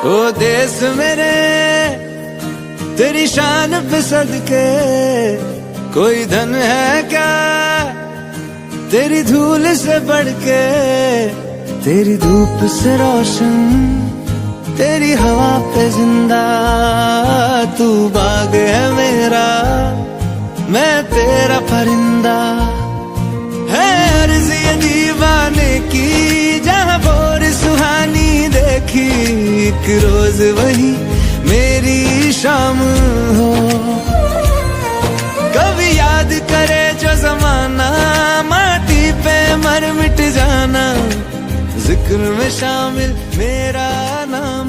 ओ देश मेरे तेरी शान पे सदके, कोई धन है क्या तेरी धूल से बढ़ के। तेरी धूप से रोशन, तेरी हवा पे जिंदा, तू बाग है मेरा, मैं तेरा परिंदा। है अर्ज़ ये दीवाने की, जहाँ बोर सुहानी देखी, एक रोज वही मेरी शाम हो। कभी याद करे जो जमाना, माटी पे मर मिट जाना, जिक्र में शामिल मेरा नाम।